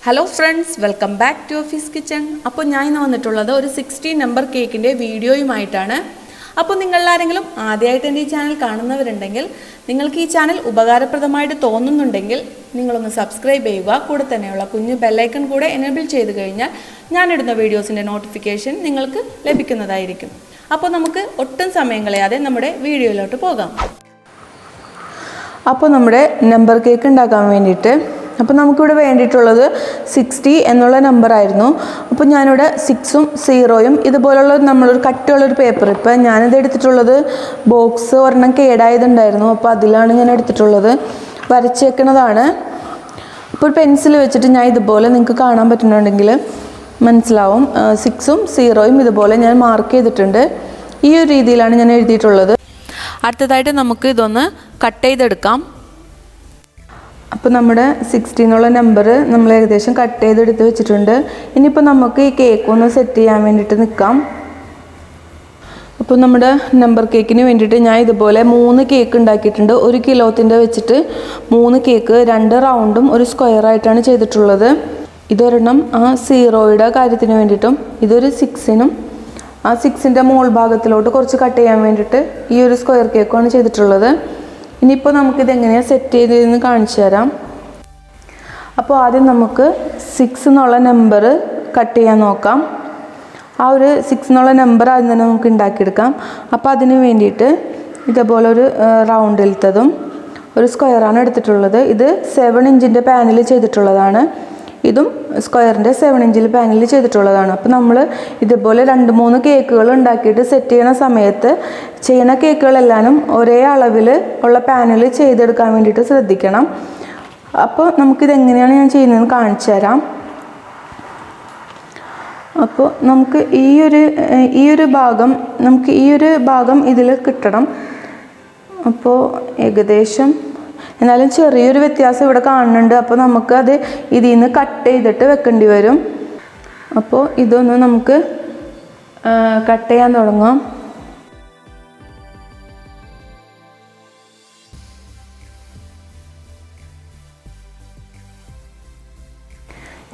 Hello friends, welcome back to office kitchen. അപ്പോൾ ഞാൻ ഇന്ന് വന്നിട്ടുള്ളത് ഒരു 16 നമ്പർ കേക്കിൻ്റെ വീഡിയോയുമായിട്ടാണ്. അപ്പോൾ നിങ്ങളാരെങ്കിലും ആദ്യമായിട്ട് എൻ്റെ ഈ ചാനൽ കാണുന്നവരുണ്ടെങ്കിൽ, നിങ്ങൾക്ക് ഈ ചാനൽ ഉപകാരപ്രദമായിട്ട് തോന്നുന്നുണ്ടെങ്കിൽ നിങ്ങളൊന്ന് സബ്സ്ക്രൈബ് ചെയ്യുക. കൂടെ തന്നെയുള്ള കുഞ്ഞു ബെല്ലൈക്കൺ കൂടെ എനേബിൾ ചെയ്ത് കഴിഞ്ഞാൽ ഞാനിടുന്ന വീഡിയോസിൻ്റെ നോട്ടിഫിക്കേഷൻ നിങ്ങൾക്ക് ലഭിക്കുന്നതായിരിക്കും. അപ്പോൾ നമുക്ക് ഒട്ടും സമയം കളയാതെ നമ്മുടെ വീഡിയോയിലോട്ട് പോകാം. അപ്പോൾ നമ്മുടെ നമ്പർ കേക്ക് ഉണ്ടാക്കാൻ വേണ്ടിയിട്ട് നമുക്കിവിടെ വേണ്ടിയിട്ടുള്ളത് 60 എന്നുള്ള നമ്പറായിരുന്നു. അപ്പോൾ ഞാനിവിടെ 6ഉം 0യും ഇതുപോലുള്ള നമ്മളൊരു കട്ടിയുള്ളൊരു പേപ്പർ, ഇപ്പം ഞാനിത് എടുത്തിട്ടുള്ളത് ബോക്സ് ഒരെണ്ണം കേടായതുണ്ടായിരുന്നു, അപ്പോൾ അതിലാണ് ഞാൻ എടുത്തിട്ടുള്ളത്. വരച്ചേക്കുന്നതാണ്. ഇപ്പോൾ ഒരു പെൻസിൽ വെച്ചിട്ട് ഞാൻ ഇതുപോലെ നിങ്ങൾക്ക് കാണാൻ പറ്റുന്നുണ്ടെങ്കിൽ മനസ്സിലാവും. 6ഉം 0യും ഇതുപോലെ ഞാൻ മാർക്ക് ചെയ്തിട്ടുണ്ട്. ഈ ഒരു രീതിയിലാണ് ഞാൻ എഴുതിയിട്ടുള്ളത്. അടുത്തതായിട്ട് നമുക്ക് ഇതൊന്ന് കട്ട് ചെയ്തെടുക്കാം. അപ്പോൾ നമ്മുടെ 60 എന്നുള്ള നമ്പർ നമ്മൾ ഏകദേശം കട്ട് ചെയ്തെടുത്ത് വെച്ചിട്ടുണ്ട്. ഇനിയിപ്പോൾ നമുക്ക് ഈ കേക്ക് ഒന്ന് സെറ്റ് ചെയ്യാൻ വേണ്ടിയിട്ട് നിൽക്കാം. അപ്പോൾ നമ്മുടെ നമ്പർ കേക്കിന് വേണ്ടിയിട്ട് ഞാൻ ഇതുപോലെ 3 കേക്ക് ഉണ്ടാക്കിയിട്ടുണ്ട്. 1 കിലോത്തിൻ്റെ വെച്ചിട്ട് 3 കേക്ക്, 2 റൗണ്ടും 1 സ്ക്വയറായിട്ടാണ് ചെയ്തിട്ടുള്ളത്. ഇതൊരെണ്ണം ആ 0യുടെ കാര്യത്തിന് വേണ്ടിയിട്ടും ഇതൊരു 6നും ആ 6ൻ്റെ മോൾ ഭാഗത്തിലോട്ട് കുറച്ച് കട്ട് ചെയ്യാൻ വേണ്ടിയിട്ട് ഈ ഒരു സ്ക്വയർ കേക്കുമാണ് ചെയ്തിട്ടുള്ളത്. ഇനിയിപ്പോൾ നമുക്കിത് എങ്ങനെയാണ് സെറ്റ് ചെയ്തതെന്ന് കാണിച്ചു തരാം. അപ്പോൾ ആദ്യം നമുക്ക് 6 എന്നുള്ള നമ്പർ കട്ട് ചെയ്യാൻ നോക്കാം. ആ ഒരു 6 എന്നുള്ള നമ്പർ ആദ്യം തന്നെ നമുക്ക് ഉണ്ടാക്കിയെടുക്കാം. അപ്പോൾ അതിന് വേണ്ടിയിട്ട് ഇതേപോലെ ഒരു റൗണ്ടിലത്തതും ഒരു സ്ക്വയറാണ് എടുത്തിട്ടുള്ളത്. ഇത് 7 ഇഞ്ചിൻ്റെ പാനിൽ ചെയ്തിട്ടുള്ളതാണ്. ഇതും സ്ക്വയറിൻ്റെ 7 ഇഞ്ചിൽ പാനിൽ ചെയ്തിട്ടുള്ളതാണ്. അപ്പോൾ നമ്മൾ ഇതുപോലെ 2-3 കേക്കുകൾ ഉണ്ടാക്കിയിട്ട് സെറ്റ് ചെയ്യുന്ന സമയത്ത് ചെയ്യുന്ന കേക്കുകളെല്ലാനും ഒരേ അളവിൽ ഉള്ള പാനിൽ ചെയ്തെടുക്കാൻ വേണ്ടിയിട്ട് ശ്രദ്ധിക്കണം. അപ്പോൾ നമുക്കിതെങ്ങനെയാണ് ഞാൻ ചെയ്യുന്നതെന്ന് കാണിച്ചു തരാം. അപ്പോൾ നമുക്ക് ഈ ഒരു ഭാഗം ഇതിൽ കിട്ടണം. അപ്പോൾ ഏകദേശം എന്നാലും ചെറിയൊരു വ്യത്യാസം ഇവിടെ കാണുന്നുണ്ട്. അപ്പോൾ നമുക്കത് ഇതിൽ നിന്ന് കട്ട് ചെയ്തിട്ട് വെക്കേണ്ടി വരും. അപ്പോൾ ഇതൊന്ന് നമുക്ക് കട്ട് ചെയ്യാൻ തുടങ്ങാം.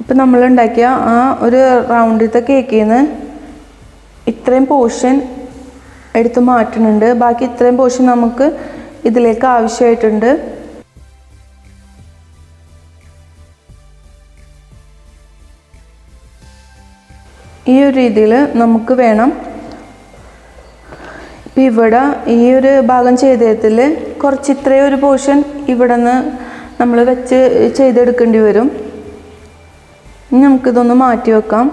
ഇപ്പം നമ്മളുണ്ടാക്കിയ ആ ഒരു റൗണ്ടിലത്തെ കേക്കിൽ നിന്ന് ഇത്രയും പോർഷൻ എടുത്ത് മാറ്റുന്നുണ്ട്. ബാക്കി ഇത്രയും പോർഷൻ നമുക്ക് ഇതിലേക്ക് ആവശ്യമായിട്ടുണ്ട്. ഈ ഒരു രീതിയിൽ നമുക്ക് വേണം. ഇപ്പം ഇവിടെ ഈ ഒരു ഭാഗം ചെയ്തതിൽ കുറച്ച് ഇത്രയും ഒരു പോർഷൻ ഇവിടെ നിന്ന് നമ്മൾ വെച്ച് ചെയ്തെടുക്കേണ്ടി വരും. ഇനി നമുക്കിതൊന്ന് മാറ്റി വെക്കാം.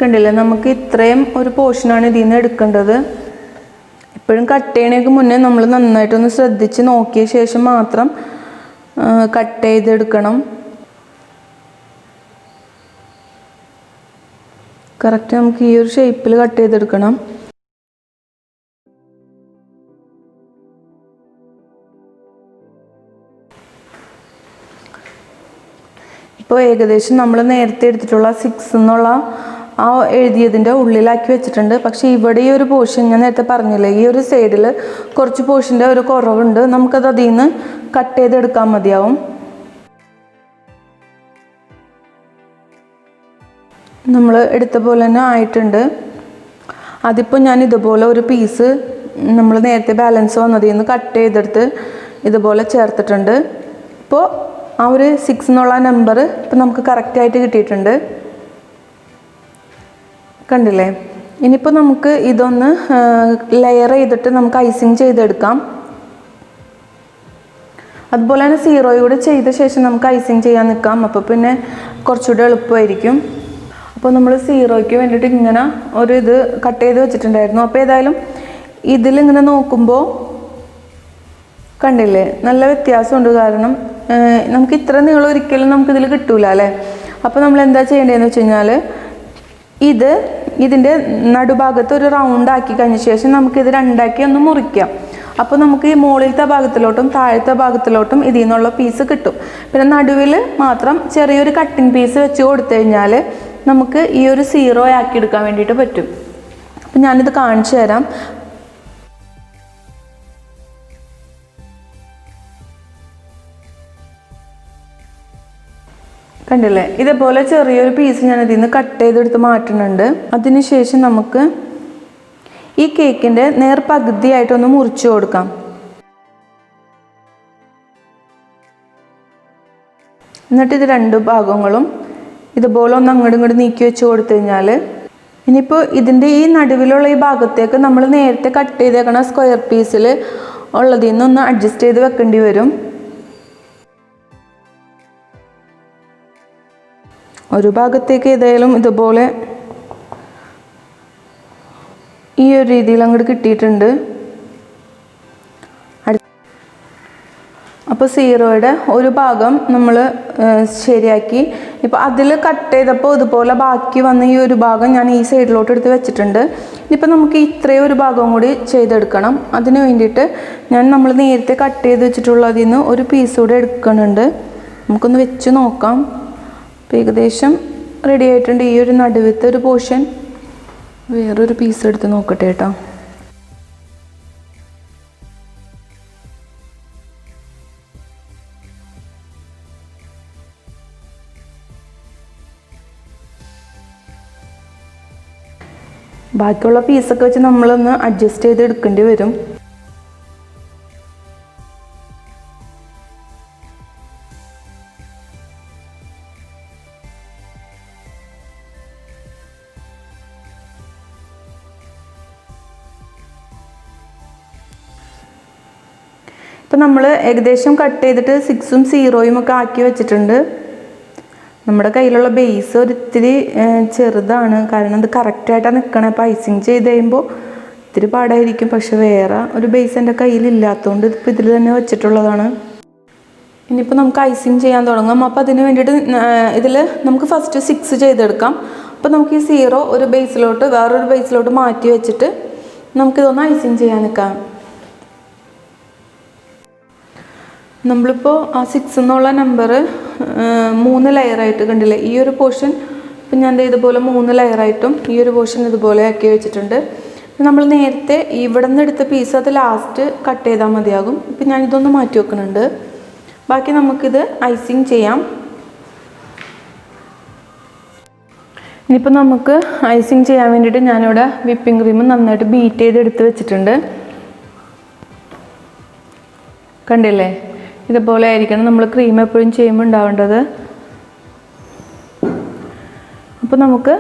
കണ്ടില്ലേ, നമുക്ക് ഇത്രയും ഒരു പോർഷനാണ് ഇതിൽ നിന്ന് എടുക്കേണ്ടത്. എപ്പോഴും കട്ട് ചെയ്യണേക്ക് മുന്നേ നമ്മൾ നന്നായിട്ടൊന്ന് ശ്രദ്ധിച്ച് നോക്കിയ ശേഷം മാത്രം കട്ട് ചെയ്തെടുക്കണം. കറക്റ്റ് നമുക്ക് ഈ ഒരു ഷേപ്പിൽ കട്ട് ചെയ്തെടുക്കണം. ഇപ്പോൾ ഏകദേശം നമ്മൾ നേരത്തെ എടുത്തിട്ടുള്ള 6 എന്നുള്ള ആ എഴുതിയതിൻ്റെ ഉള്ളിലാക്കി വെച്ചിട്ടുണ്ട്. പക്ഷേ ഇവിടെ ഈ ഒരു പോർഷൻ ഞാൻ നേരത്തെ പറഞ്ഞില്ലേ, ഈ ഒരു സൈഡിൽ കുറച്ച് പോർഷൻ്റെ ഒരു കുറവുണ്ട്. നമുക്കത് അതിൽ നിന്ന് കട്ട് ചെയ്തെടുക്കാൻ മതിയാവും. നമ്മൾ എടുത്ത പോലെ തന്നെ ആയിട്ടുണ്ട്. അതിപ്പോൾ ഞാൻ ഇതുപോലെ ഒരു പീസ് നമ്മൾ നേരത്തെ ബാലൻസ് വന്നതിൽ നിന്ന് കട്ട് ചെയ്തെടുത്ത് ഇതുപോലെ ചേർത്തിട്ടുണ്ട്. ഇപ്പോൾ ആ ഒരു 6 എന്നുള്ള നമ്പർ ഇപ്പം നമുക്ക് കറക്റ്റായിട്ട് കിട്ടിയിട്ടുണ്ട്. കണ്ടില്ലേ? ഇനിയിപ്പോൾ നമുക്ക് ഇതൊന്ന് ലെയർ ചെയ്തിട്ട് നമുക്ക് ഐസിങ് ചെയ്തെടുക്കാം. അതുപോലെ തന്നെ 0 ചെയ്ത ശേഷം നമുക്ക് ഐസിങ് ചെയ്യാൻ നിൽക്കാം. അപ്പോൾ പിന്നെ കുറച്ചുകൂടെ എളുപ്പമായിരിക്കും. അപ്പോൾ നമ്മൾ 0ക്ക് വേണ്ടിയിട്ട് ഇങ്ങനെ ഒരു ഇത് കട്ട് ചെയ്ത് വെച്ചിട്ടുണ്ടായിരുന്നു. അപ്പോൾ ഏതായാലും ഇതിലിങ്ങനെ നോക്കുമ്പോൾ കണ്ടില്ലേ, നല്ല വ്യത്യാസമുണ്ട്. കാരണം നമുക്ക് ഇത്ര നീളം ഒരിക്കലും നമുക്കിതിൽ കിട്ടൂല അല്ലേ. അപ്പോൾ നമ്മൾ എന്താ ചെയ്യേണ്ടതെന്ന് വെച്ച് കഴിഞ്ഞാൽ ഇതിൻ്റെ നടുഭാഗത്ത് ഒരു റൗണ്ട് ആക്കി കഴിഞ്ഞ ശേഷം നമുക്കിത് 2ആക്കി ഒന്ന് മുറിക്കാം. അപ്പോൾ നമുക്ക് ഈ മുകളിലത്തെ ഭാഗത്തിലോട്ടും താഴത്തെ ഭാഗത്തിലോട്ടും ഇതിൽ നിന്നുള്ള പീസ് കിട്ടും. പിന്നെ നടുവിൽ മാത്രം ചെറിയൊരു കട്ടിങ് പീസ് വെച്ച് കൊടുത്തു കഴിഞ്ഞാൽ നമുക്ക് ഈ ഒരു 0 ആക്കി എടുക്കാൻ വേണ്ടിയിട്ട് പറ്റും. അപ്പം ഞാനിത് കാണിച്ചു തരാം. കണ്ടില്ലേ, ഇതേപോലെ ചെറിയൊരു പീസ് ഞാൻ ഇതിൽ നിന്ന് കട്ട് ചെയ്തെടുത്ത് മാറ്റുന്നുണ്ട്. അതിനുശേഷം നമുക്ക് ഈ കേക്കിൻ്റെ നേർപകുതിയായിട്ടൊന്ന് മുറിച്ചു കൊടുക്കാം. എന്നിട്ട് ഇത് രണ്ട് ഭാഗങ്ങളും ഇതുപോലെ ഒന്ന് അങ്ങോട്ടും ഇങ്ങോട്ട് നീക്കി വെച്ച് കൊടുത്തു കഴിഞ്ഞാൽ, ഇനിയിപ്പോൾ ഇതിൻ്റെ ഈ നടുവിലുള്ള ഈ ഭാഗത്തേക്ക് നമ്മൾ നേരത്തെ കട്ട് ചെയ്തേക്കണ സ്ക്വയർ പീസിൽ ഉള്ളതിൽ നിന്നൊന്ന് അഡ്ജസ്റ്റ് ചെയ്ത് വെക്കേണ്ടി വരും. ഒരു ഭാഗത്തേക്ക് ഏതായാലും ഇതുപോലെ ഈ ഒരു രീതിയിൽ അങ്ങോട്ട് കിട്ടിയിട്ടുണ്ട്. അപ്പോൾ സീറോയുടെ ഒരു ഭാഗം നമ്മൾ ശരിയാക്കി. ഇപ്പോൾ അതിൽ കട്ട് ചെയ്തപ്പോൾ ഇതുപോലെ ബാക്കി വന്ന ഈ ഒരു ഭാഗം ഞാൻ ഈ സൈഡിലോട്ട് എടുത്ത് വെച്ചിട്ടുണ്ട്. ഇനിയിപ്പോൾ നമുക്ക് ഇത്രയും ഒരു ഭാഗം കൂടി ചെയ്തെടുക്കണം. അതിന് വേണ്ടിയിട്ട് നമ്മൾ നേരത്തെ കട്ട് ചെയ്ത് വെച്ചിട്ടുള്ളതിൽ നിന്ന് ഒരു പീസ് കൂടെ എടുക്കുന്നുണ്ട്. നമുക്കൊന്ന് വെച്ച് നോക്കാം. അപ്പോൾ ഏകദേശം റെഡി ആയിട്ടുണ്ട്. ഈ ഒരു നടുവത്തെ ഒരു പോർഷൻ വേറൊരു പീസ് എടുത്ത് നോക്കട്ടെ കേട്ടോ. ബാക്കിയുള്ള പീസൊക്കെ വെച്ച് നമ്മളൊന്ന് അഡ്ജസ്റ്റ് ചെയ്ത് എടുക്കേണ്ടി വരും. ഇപ്പം നമ്മൾ ഏകദേശം കട്ട് ചെയ്തിട്ട് 6ഉം 0യും ഒക്കെ ആക്കി വെച്ചിട്ടുണ്ട്. നമ്മുടെ കയ്യിലുള്ള ബേസ് ഒരിത്തിരി ചെറുതാണ്, കാരണം ഇത് കറക്റ്റായിട്ടാണ് നിൽക്കണേ. അപ്പോൾ ഐസിങ് ചെയ്ത് കഴിയുമ്പോൾ ഇത്തിരി പാടായിരിക്കും. പക്ഷെ വേറെ ഒരു ബേസ് എൻ്റെ കയ്യിലില്ലാത്തതുകൊണ്ട് ഇപ്പോൾ ഇതിൽ തന്നെ വെച്ചിട്ടുള്ളതാണ്. ഇനിയിപ്പോൾ നമുക്ക് ഐസിങ് ചെയ്യാൻ തുടങ്ങാം. അപ്പോൾ അതിന് വേണ്ടിയിട്ട് ഇതിൽ നമുക്ക് ഫസ്റ്റ് 6 ചെയ്തെടുക്കാം. അപ്പോൾ നമുക്ക് ഈ 0 ഒരു ബേസിലോട്ട് വേറൊരു ബേസിലോട്ട് മാറ്റി വെച്ചിട്ട് നമുക്കിതൊന്ന് ഐസിങ് ചെയ്യാൻ നിൽക്കാം. നമ്മളിപ്പോൾ ആ 6 എന്നുള്ള നമ്പർ 3 ലെയറായിട്ട് കണ്ടില്ലേ. ഈ ഒരു പോർഷൻ ഇപ്പം ഞാൻ ഇതുപോലെ 3 ലെയറായിട്ടും ഈ ഒരു പോർഷൻ ഇതുപോലെ ആക്കി വെച്ചിട്ടുണ്ട്. നമ്മൾ നേരത്തെ ഇവിടെ നിന്ന് എടുത്ത പീസ് അത് ലാസ്റ്റ് കട്ട് ചെയ്താൽ മതിയാകും. ഇപ്പം ഞാനിതൊന്ന് മാറ്റി വെക്കുന്നുണ്ട്. ബാക്കി നമുക്കിത് ഐസിങ് ചെയ്യാം. ഇനിയിപ്പോൾ നമുക്ക് ഐസിങ് ചെയ്യാൻ വേണ്ടിയിട്ട് ഞാനിവിടെ വിപ്പിംഗ് ക്രീം നന്നായിട്ട് ബീറ്റ് ചെയ്ത് എടുത്ത് വെച്ചിട്ടുണ്ട്. കണ്ടില്ലേ, ഇതുപോലെ ആയിരിക്കണം നമ്മൾ ക്രീം എപ്പോഴും ചെയ്യുമ്പോൾ ഉണ്ടാവേണ്ടത്. അപ്പോൾ നമുക്ക്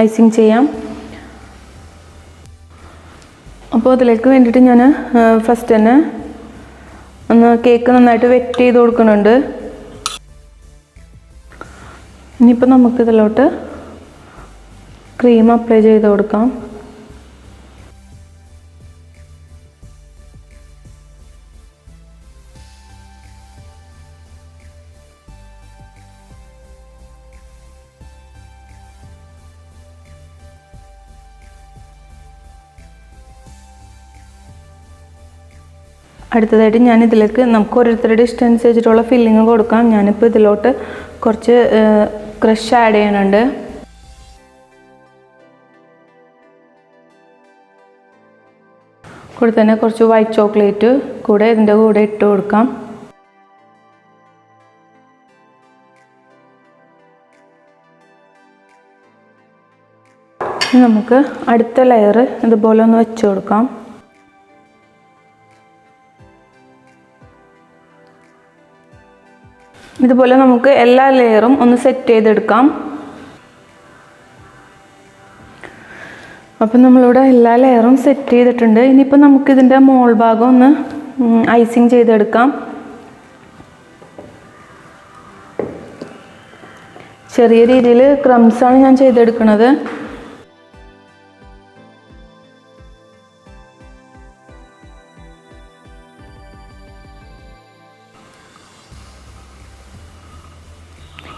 ഐസിങ് ചെയ്യാം. അപ്പോൾ അതിലേക്ക് വേണ്ടിയിട്ട് ഞാൻ ഫസ്റ്റ് തന്നെ ഒന്ന് കേക്ക് നന്നായിട്ട് വെറ്റ് ചെയ്ത് കൊടുക്കുന്നുണ്ട്. ഇനിയിപ്പോൾ നമുക്കിതിലോട്ട് ക്രീം അപ്ലൈ ചെയ്ത് കൊടുക്കാം. അടുത്തതായിട്ട് ഞാൻ ഇതിലേക്ക് നമുക്ക് ഓരോരുത്തരുടെ ഇഷ്ടം അനുസരിച്ചിട്ടുള്ള ഫില്ലിങ് കൊടുക്കാം. ഞാനിപ്പോൾ ഇതിലോട്ട് കുറച്ച് ക്രഷ് ആഡ് ചെയ്യാനുണ്ട്. കൂടെ തന്നെ കുറച്ച് വൈറ്റ് ചോക്ലേറ്റ് കൂടെ ഇതിൻ്റെ കൂടെ ഇട്ട് കൊടുക്കാം. നമുക്ക് അടുത്ത ലെയർ ഇതുപോലെ ഒന്ന് വെച്ച് കൊടുക്കാം. ഇതുപോലെ നമുക്ക് എല്ലാ ലെയറും ഒന്ന് സെറ്റ് ചെയ്തെടുക്കാം. അപ്പം നമ്മളിവിടെ എല്ലാ ലെയറും സെറ്റ് ചെയ്തിട്ടുണ്ട്. ഇനിയിപ്പോൾ നമുക്കിതിൻ്റെ മോൾ ഭാഗം ഒന്ന് ഐസിങ് ചെയ്തെടുക്കാം. ചെറിയ രീതിയിൽ ക്രംസാണ് ഞാൻ ചെയ്തെടുക്കുന്നത്.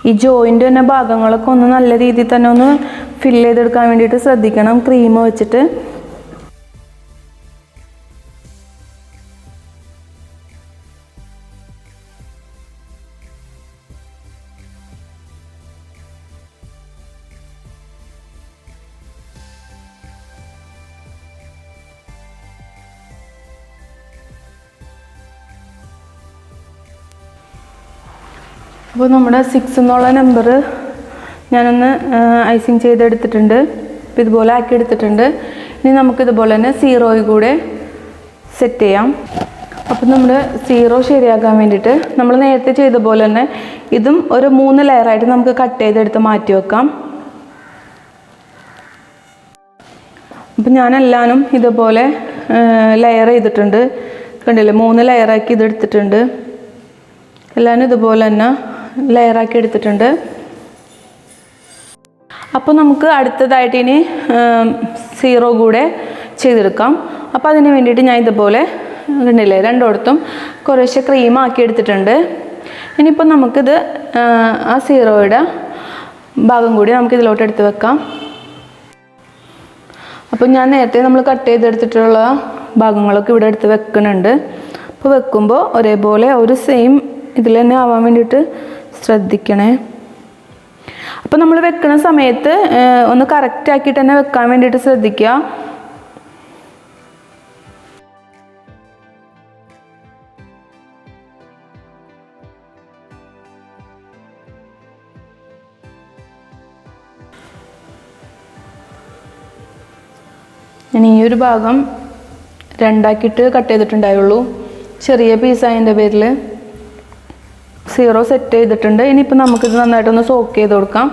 ഈ ജോയിൻ്റ് തന്നെ ഭാഗങ്ങളൊക്കെ ഒന്ന് നല്ല രീതിയിൽ തന്നെ ഒന്ന് ഫില്ല് ചെയ്തെടുക്കാൻ വേണ്ടിയിട്ട് ശ്രദ്ധിക്കണം ക്രീം വെച്ചിട്ട്. അപ്പോൾ നമ്മുടെ 6 എന്നുള്ള നമ്പർ ഞാനൊന്ന് ഐസിങ് ചെയ്തെടുത്തിട്ടുണ്ട്. അപ്പോൾ ഇതുപോലെ ആക്കി എടുത്തിട്ടുണ്ട്. ഇനി നമുക്കിതുപോലെ തന്നെ 0 കൂടെ സെറ്റ് ചെയ്യാം. അപ്പോൾ നമ്മൾ 0 ശരിയാക്കാൻ വേണ്ടിയിട്ട് നമ്മൾ നേരത്തെ ചെയ്ത പോലെ തന്നെ ഇതും ഒരു 3 ലെയറായിട്ട് നമുക്ക് കട്ട് ചെയ്തെടുത്ത് മാറ്റി വെക്കാം. അപ്പം ഞാനെല്ലാനും ഇതുപോലെ ലെയർ ചെയ്തിട്ടുണ്ട്. കണ്ടില്ലേ, 3 ലെയറാക്കി ഇതെടുത്തിട്ടുണ്ട്. എല്ലാനും ഇതുപോലെ തന്നെ ലെയറാക്കി എടുത്തിട്ടുണ്ട്. അപ്പോൾ നമുക്ക് അടുത്തതായിട്ട് ഇനി 0 കൂടെ ചെയ്തെടുക്കാം. അപ്പോൾ അതിന് വേണ്ടിയിട്ട് ഞാൻ ഇതുപോലെ കണ്ടില്ലേ, രണ്ടിടത്തും കുറേശ്ശെ ക്രീം ആക്കി എടുത്തിട്ടുണ്ട്. ഇനിയിപ്പോൾ നമുക്കിത് ആ 0യുടെ ഭാഗം കൂടി നമുക്ക് ഇതിലോട്ട് എടുത്ത് വെക്കാം. അപ്പോൾ ഞാൻ നേരത്തെ നമ്മൾ കട്ട് ചെയ്തെടുത്തിട്ടുള്ള ഭാഗങ്ങളൊക്കെ ഇവിടെ എടുത്ത് വെക്കുന്നുണ്ട്. അപ്പോൾ വെക്കുമ്പോൾ ഒരേപോലെ ഒരു സെയിം ഇതിൽ തന്നെ ആവാൻ വേണ്ടിയിട്ട് ശ്രദ്ധിക്കണേ. അപ്പോൾ നമ്മൾ വെക്കുന്ന സമയത്ത് ഒന്ന് കറക്റ്റ് ആക്കിയിട്ട് തന്നെ വെക്കാൻ വേണ്ടിയിട്ട് ശ്രദ്ധിക്കുക. ഞാൻ ഈ ഒരു ഭാഗം 2ആക്കിയിട്ട് കട്ട് ചെയ്തിട്ടുണ്ടായുള്ളൂ. ചെറിയ പീസായതിൻ്റെ പേരിൽ 0 സെറ്റ് ചെയ്തിട്ടുണ്ട്. ഇനിയിപ്പോൾ നമുക്കിത് നന്നായിട്ടൊന്ന് സോക്ക് ചെയ്ത് കൊടുക്കാം.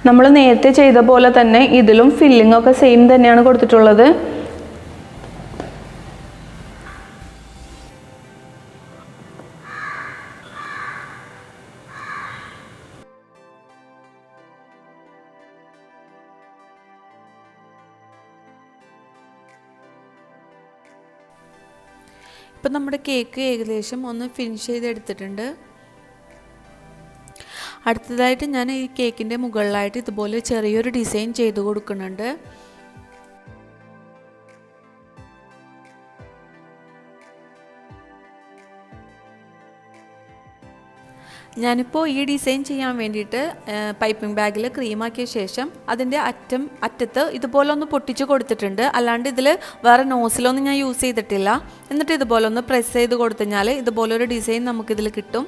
നമ്മൾ നേരത്തെ ചെയ്ത പോലെ തന്നെ ഇതിലും ഫില്ലിംഗ് ഒക്കെ സെയിം തന്നെയാണ് കൊടുത്തിട്ടുള്ളത്. ഇപ്പം നമ്മുടെ കേക്ക് ഏകദേശം ഒന്ന് ഫിനിഷ് ചെയ്തെടുത്തിട്ടുണ്ട്. അടുത്തതായിട്ട് ഞാൻ ഈ കേക്കിൻ്റെ മുകളിലായിട്ട് ഇതുപോലെ ചെറിയൊരു ഡിസൈൻ ചെയ്ത് കൊടുക്കുന്നുണ്ട്. ഞാനിപ്പോൾ ഈ ഡിസൈൻ ചെയ്യാൻ വേണ്ടിയിട്ട് പൈപ്പിംഗ് ബാഗിൽ ക്രീമാക്കിയ ശേഷം അതിൻ്റെ അറ്റത്ത് ഇതുപോലെ ഒന്ന് പൊട്ടിച്ച് കൊടുത്തിട്ടുണ്ട്. അല്ലാണ്ട് ഇതിൽ വേറെ നോസിലൊന്നും ഞാൻ യൂസ് ചെയ്തിട്ടില്ല. എന്നിട്ട് ഇതുപോലെ ഒന്ന് പ്രസ് ചെയ്ത് കൊടുത്തുകഴിഞ്ഞാൽ ഇതുപോലൊരു ഡിസൈൻ നമുക്കിതിൽ കിട്ടും.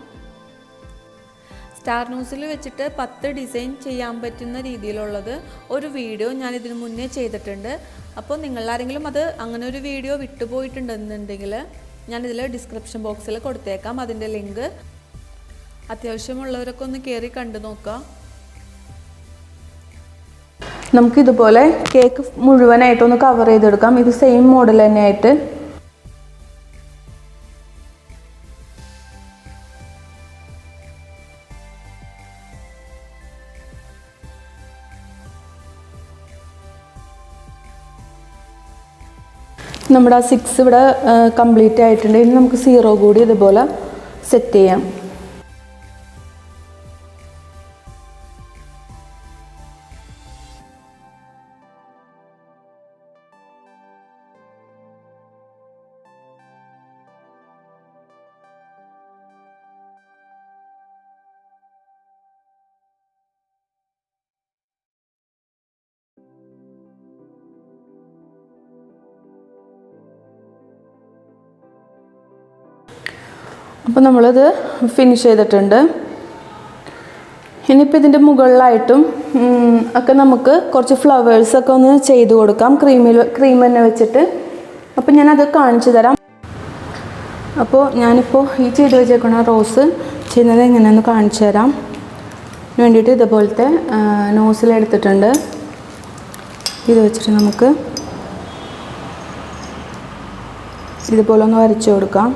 സ്റ്റാർ നോസിൽ വെച്ചിട്ട് 10 ഡിസൈൻ ചെയ്യാൻ പറ്റുന്ന രീതിയിലുള്ളത് ഒരു വീഡിയോ ഞാൻ ഇതിനു മുന്നേ ചെയ്തിട്ടുണ്ട്. അപ്പോൾ നിങ്ങളാരെങ്കിലും അത് അങ്ങനെ ഒരു വീഡിയോ വിട്ടുപോയിട്ടുണ്ടെന്നുണ്ടെങ്കിൽ ഞാനിതിൽ ഡിസ്ക്രിപ്ഷൻ ബോക്സിൽ കൊടുത്തേക്കാം അതിൻ്റെ ലിങ്ക്. അത്യാവശ്യമുള്ളവരൊക്കെ ഒന്ന് കയറി കണ്ടു നോക്കാം. നമുക്കിതുപോലെ കേക്ക് മുഴുവനായിട്ടൊന്ന് കവർ ചെയ്തെടുക്കാം. ഇത് സെയിം മോഡൽ തന്നെയായിട്ട്. നമ്മുടെ ആ 6 ഇവിടെ കംപ്ലീറ്റ് ആയിട്ടുണ്ട്. ഇനി നമുക്ക് 0 കൂടി ഇതുപോലെ സെറ്റ് ചെയ്യാം. അപ്പോൾ നമ്മളത് ഫിനിഷ് ചെയ്തിട്ടുണ്ട്. ഇനിയിപ്പോൾ ഇതിൻ്റെ മുകളിലായിട്ടും ഒക്കെ നമുക്ക് കുറച്ച് ഫ്ലവേഴ്സൊക്കെ ഒന്ന് ചെയ്ത് കൊടുക്കാം ക്രീം തന്നെ വെച്ചിട്ട്. അപ്പോൾ ഞാനത് കാണിച്ചു തരാം. അപ്പോൾ ഞാനിപ്പോൾ ഈ ചെയ്ത് വെച്ചേക്കുന്ന റോസ് ചെയ്യുന്നത് എങ്ങനെയാണെന്ന് കാണിച്ചു തരാം. അതിന് വേണ്ടിയിട്ട് ഇതുപോലത്തെ നോസിലെടുത്തിട്ടുണ്ട്. ഇത് വെച്ചിട്ട് നമുക്ക് ഇതുപോലെ ഒന്ന് വരച്ചു കൊടുക്കാം.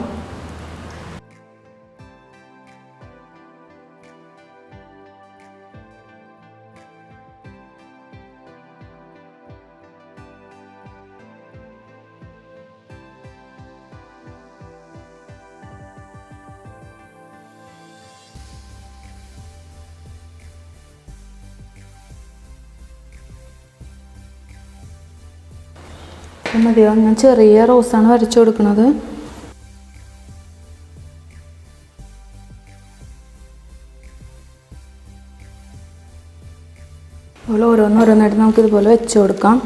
മതിയാവും. ഞാൻ ചെറിയ റോസാണ് വരച്ചു കൊടുക്കുന്നത്. അതുപോലെ ഓരോന്നോരോന്നായിട്ട് നമുക്കിതുപോലെ വെച്ച് കൊടുക്കാം.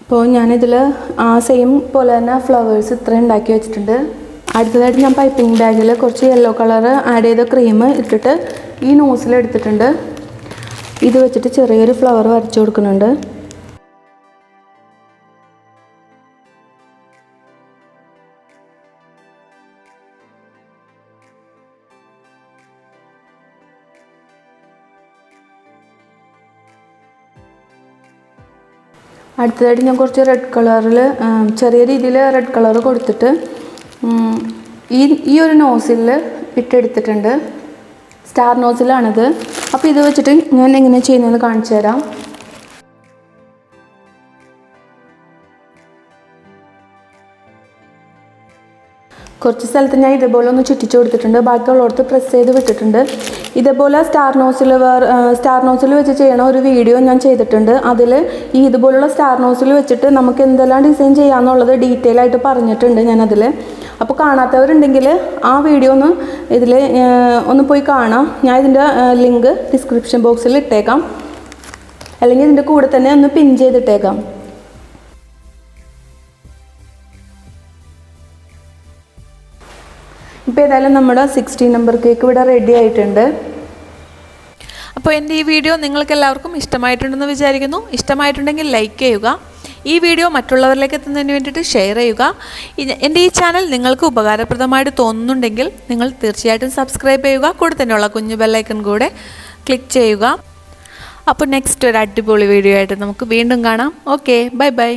അപ്പോൾ ഞാനിതിൽ സെയിം പോലെ തന്നെ ഫ്ലവേഴ്സ് ഇത്രയും ഉണ്ടാക്കി വെച്ചിട്ടുണ്ട്. അടുത്തതായിട്ട് ഞാൻ പൈപ്പിംഗ് ബാഗിൽ കുറച്ച് യെല്ലോ കളർ ആഡ് ചെയ്ത ക്രീം ഇട്ടിട്ട് ഈ നോസിൽ എടുത്തിട്ടുണ്ട്. ഇത് വെച്ചിട്ട് ചെറിയൊരു ഫ്ലവർ വരച്ചു കൊടുക്കുന്നുണ്ട്. അടുത്തതായിട്ട് ഞാൻ കുറച്ച് റെഡ് കളറിൽ ചെറിയ രീതിയിൽ റെഡ് കളർ കൊടുത്തിട്ട് ഈ ഒരു നോസിൽ ഇട്ടെടുത്തിട്ടുണ്ട്. സ്റ്റാർ നോസിലാണിത്. അപ്പോൾ ഇത് വെച്ചിട്ട് ഞാൻ എങ്ങനെ ചെയ്യുന്നതെന്ന് കാണിച്ചു തരാം. കുറച്ച് സ്ഥലത്ത് ഞാൻ ഇതേപോലെ ഒന്ന് ചുറ്റിച്ചു കൊടുത്തിട്ടുണ്ട്. ബാക്കിയുള്ളടത്ത് പ്രസ് ചെയ്ത് വിട്ടിട്ടുണ്ട്. ഇതേപോലെ സ്റ്റാർ നോസിൽ വെച്ച് ചെയ്യണ ഒരു വീഡിയോ ഞാൻ ചെയ്തിട്ടുണ്ട്. അതിൽ ഇതുപോലുള്ള സ്റ്റാർ നോസിൽ വെച്ചിട്ട് നമുക്ക് എന്തെല്ലാം ഡിസൈൻ ചെയ്യാമെന്നുള്ളത് ഡീറ്റെയിൽ ആയിട്ട് പറഞ്ഞിട്ടുണ്ട് ഞാനതിൽ. അപ്പോൾ കാണാത്തവരുണ്ടെങ്കിൽ ആ വീഡിയോ ഒന്ന് പോയി കാണാം. ഞാൻ ഇതിൻ്റെ ലിങ്ക് ഡിസ്ക്രിപ്ഷൻ ബോക്സിൽ ഇട്ടേക്കാം, അല്ലെങ്കിൽ ഇതിൻ്റെ കൂടെ തന്നെ ഒന്ന് പിൻ ചെയ്തിട്ടേക്കാം. ഇപ്പോൾ ഏതായാലും നമ്മുടെ 16 നമ്പർ കേക്ക് ഇവിടെ റെഡി ആയിട്ടുണ്ട്. അപ്പോൾ എൻ്റെ ഈ വീഡിയോ നിങ്ങൾക്ക് എല്ലാവർക്കും ഇഷ്ടമായിട്ടുണ്ടെന്ന് വിചാരിക്കുന്നു. ഇഷ്ടമായിട്ടുണ്ടെങ്കിൽ ലൈക്ക് ചെയ്യുക. ഈ വീഡിയോ മറ്റുള്ളവരിലേക്ക് എത്തുന്നതിന് വേണ്ടിയിട്ട് ഷെയർ ചെയ്യുക. എൻ്റെ ഈ ചാനൽ നിങ്ങൾക്ക് ഉപകാരപ്രദമായിട്ട് തോന്നുന്നുണ്ടെങ്കിൽ നിങ്ങൾ തീർച്ചയായിട്ടും സബ്സ്ക്രൈബ് ചെയ്യുക. കൂടെ തന്നെയുള്ള കുഞ്ഞു ബെല്ലൈക്കൺ കൂടെ ക്ലിക്ക് ചെയ്യുക. അപ്പോൾ നെക്സ്റ്റ് ഒരു അടിപൊളി വീഡിയോ ആയിട്ട് നമുക്ക് വീണ്ടും കാണാം. Okay, bye bye.